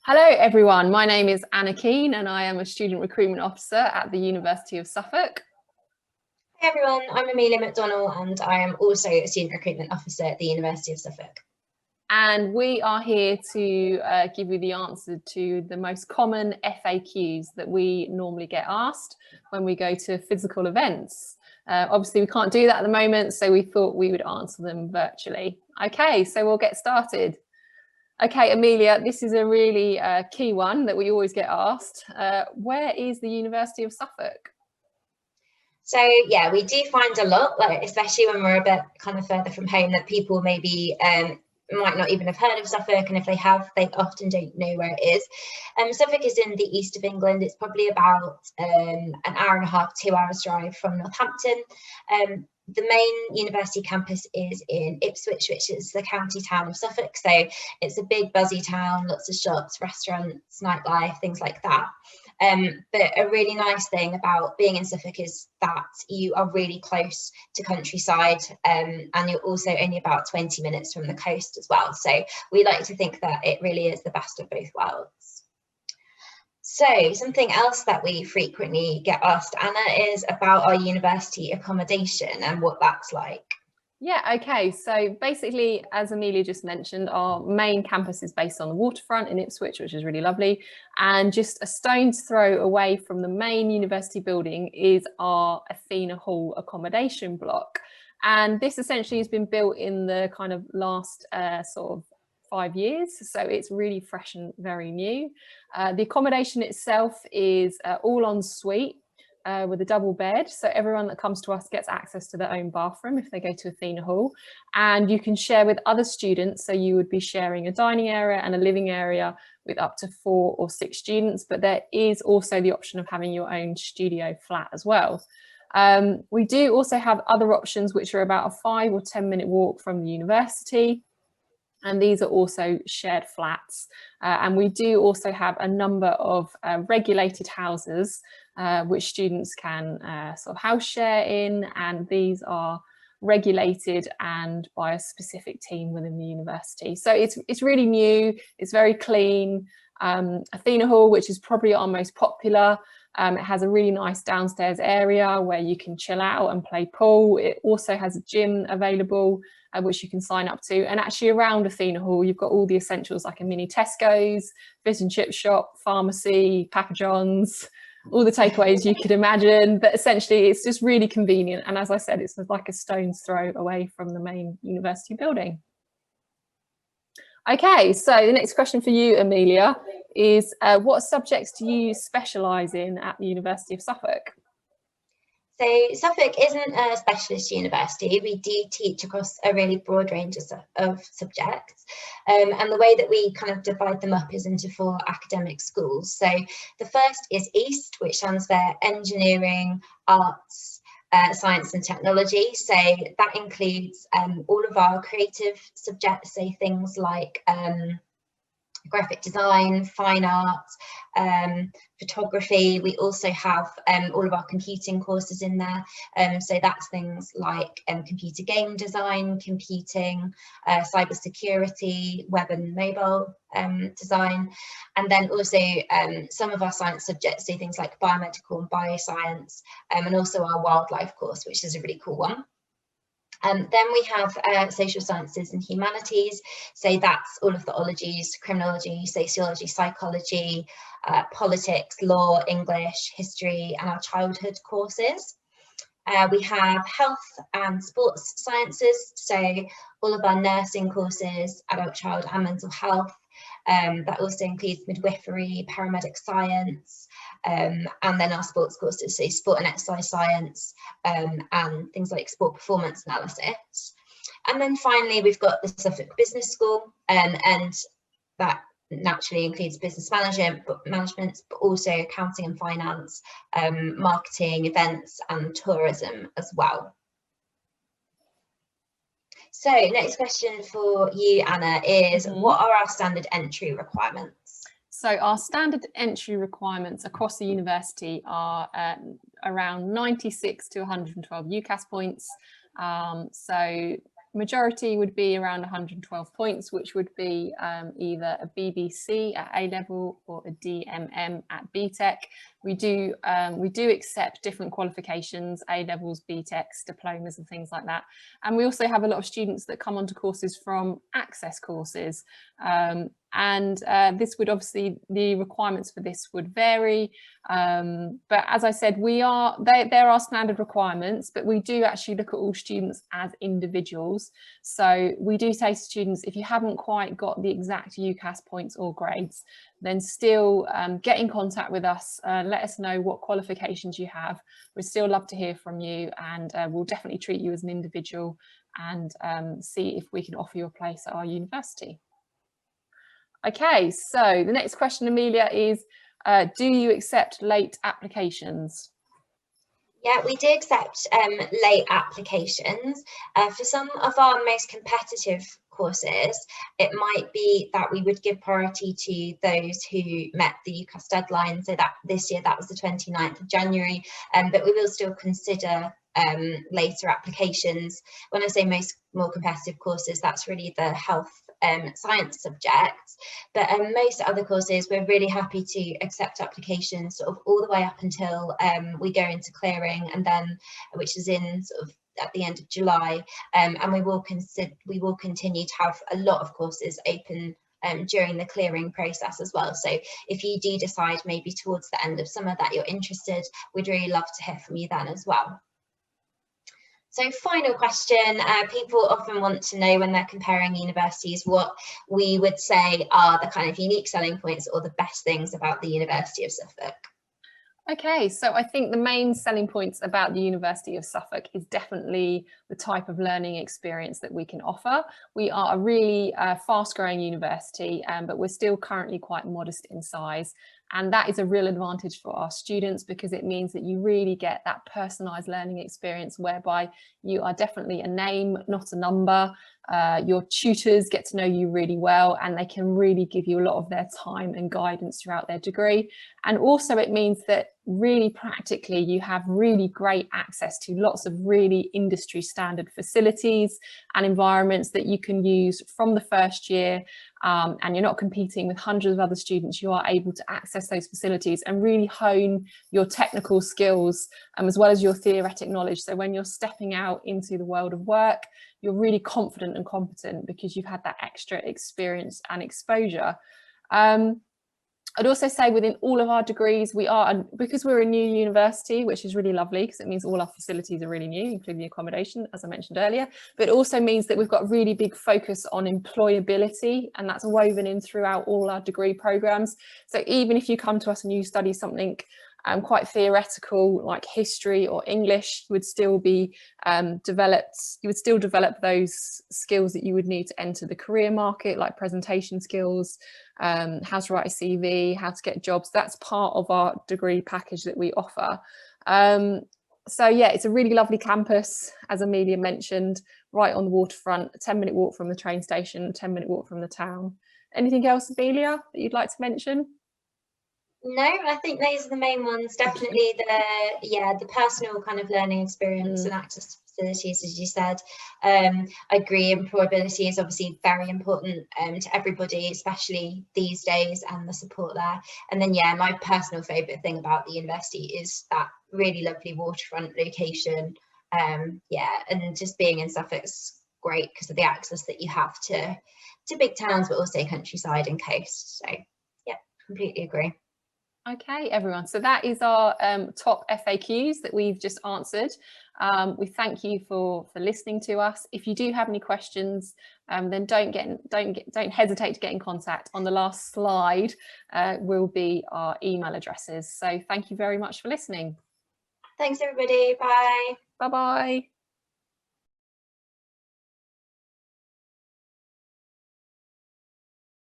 Hello everyone, my name is Anna Keane and I am a Student Recruitment Officer at the University of Suffolk. Hey everyone, I'm Amelia McDonnell and I am also a Student Recruitment Officer at the University of Suffolk. And we are here to give you the answer to the most common FAQs that we normally get asked when we go to physical events. Obviously we can't do that at the moment, so we thought we would answer them virtually. Okay, so we'll get started. Okay, Amelia, this is a really key one that we always get asked. Where is the University of Suffolk? So yeah, we do find a lot, like especially when we're a bit kind of further from home, that people maybe might not even have heard of Suffolk, and if they have, they often don't know where it is. Suffolk is in the east of England. It's probably about an hour and a half, 2 hours drive from Northampton. The main university campus is in Ipswich, which is the county town of Suffolk. So it's a big buzzy town, lots of shops, restaurants, nightlife, things like that. But a really nice thing about being in Suffolk is that you are really close to countryside, and you're also only about 20 minutes from the coast as well. So we like to think that it really is the best of both worlds. So something else that we frequently get asked, Anna, is about our university accommodation and what that's like. Yeah, okay. So basically, as Amelia just mentioned, our main campus is based on the waterfront in Ipswich, which is really lovely. And just a stone's throw away from the main university building is our Athena Hall accommodation block. And this essentially has been built in the kind of last sort of 5 years, so it's really fresh and very new. The accommodation itself is all en suite with a double bed, so everyone that comes to us gets access to their own bathroom if they go to Athena Hall, and you can share with other students, so you would be sharing a dining area and a living area with up to 4 or 6 students, but there is also the option of having your own studio flat as well. We do also have other options which are about a 5 or 10 minute walk from the university, and these are also shared flats. And we do also have a number of regulated houses which students can sort of house share in, and these are regulated and by a specific team within the university. So it's really new, it's very clean. Athena Hall, which is probably our most popular, it has a really nice downstairs area where you can chill out and play pool. It also has a gym available, which you can sign up to. And actually around Athena Hall, you've got all the essentials like a mini Tesco's, fish and chip shop, pharmacy, Papa John's, all the takeaways you could imagine. But essentially it's just really convenient. And as I said, it's like a stone's throw away from the main university building. Okay, so the next question for you, Amelia, is what subjects do you specialise in at the University of Suffolk? So Suffolk isn't a specialist university. We do teach across a really broad range of subjects. And the way that we kind of divide them up is into 4 academic schools. So the first is East, which stands for Engineering, Arts, Science and Technology. So that includes all of our creative subjects, so things like graphic design, fine art, photography. We also have all of our computing courses in there. So that's things like computer game design, computing, cybersecurity, web and mobile design. And then also some of our science subjects, so things like biomedical and bioscience, and also our wildlife course, which is a really cool one. Then we have social sciences and humanities, so that's all of the ologies, criminology, sociology, psychology, politics, law, English, history, and our childhood courses. We have health and sports sciences, so all of our nursing courses, adult, child and mental health. That also includes midwifery, paramedic science, and then our sports courses, so sport and exercise science, and things like sport performance analysis. And then finally, we've got the Suffolk Business School, and that naturally includes business management, but also accounting and finance, marketing, events and tourism as well. So next question for you, Anna, is what are our standard entry requirements? So our standard entry requirements across the university are around 96 to 112 UCAS points. So Majority would be around 112 points, which would be either a BBC at A level or a DMM at BTEC. We do accept different qualifications, A levels, BTECs, diplomas and things like that. And we also have a lot of students that come onto courses from access courses. This would obviously, the requirements for this would vary. But as I said, there are standard requirements, but we do actually look at all students as individuals. So we do say to students, if you haven't quite got the exact UCAS points or grades, then still get in contact with us, let us know what qualifications you have. We'd still love to hear from you, and we'll definitely treat you as an individual and see if we can offer you a place at our university. Okay, so the next question, Amelia, is do you accept late applications? Yeah, we do accept late applications. For some of our most competitive courses, it might be that we would give priority to those who met the UCAS deadline. So that this year, that was the 29th of January, but we will still consider later applications. When I say more competitive courses, that's really the health science subjects, but most other courses we're really happy to accept applications sort of all the way up until we go into clearing, and then which is in sort of at the end of July, and we will continue to have a lot of courses open during the clearing process as well. So if you do decide maybe towards the end of summer that you're interested, we'd really love to hear from you then as well. So final question, people often want to know when they're comparing universities what we would say are the kind of unique selling points or the best things about the University of Suffolk. Okay, so I think the main selling points about the University of Suffolk is definitely the type of learning experience that we can offer. We are a really fast-growing university, but we're still currently quite modest in size. And that is a real advantage for our students because it means that you really get that personalised learning experience whereby you are definitely a name, not a number. Your tutors get to know you really well and they can really give you a lot of their time and guidance throughout their degree. And also it means that really practically you have really great access to lots of really industry standard facilities and environments that you can use from the first year, and you're not competing with hundreds of other students. You are able to access those facilities and really hone your technical skills as well as your theoretic knowledge. So when you're stepping out into the world of work, you're really confident and competent because you've had that extra experience and exposure. I'd also say within all of our degrees, because we're a new university, which is really lovely because it means all our facilities are really new, including the accommodation, as I mentioned earlier, but it also means that we've got a really big focus on employability, and that's woven in throughout all our degree programs. So even if you come to us and you study something quite theoretical like history or English, you would still be develop those skills that you would need to enter the career market, like presentation skills, how to write a CV, how to get jobs. That's part of our degree package that we offer. So yeah, it's a really lovely campus, as Amelia mentioned, right on the waterfront, a 10-minute walk from the train station, a 10-minute walk from the town. Anything else, Amelia, that you'd like to mention? No, I think those are the main ones. Definitely the personal kind of learning experience and access to facilities, as you said. I agree, employability is obviously very important to everybody, especially these days, and the support there. And then yeah, my personal favourite thing about the university is that really lovely waterfront location. Yeah, and just being in Suffolk's great because of the access that you have to big towns, but also countryside and coast. So yeah, completely agree. Okay, everyone, so that is our top FAQs that we've just answered. We thank you for listening to us. If you do have any questions, then don't hesitate to get in contact. On the last slide will be our email addresses. So thank you very much for listening. Thanks everybody. Bye. Bye-bye.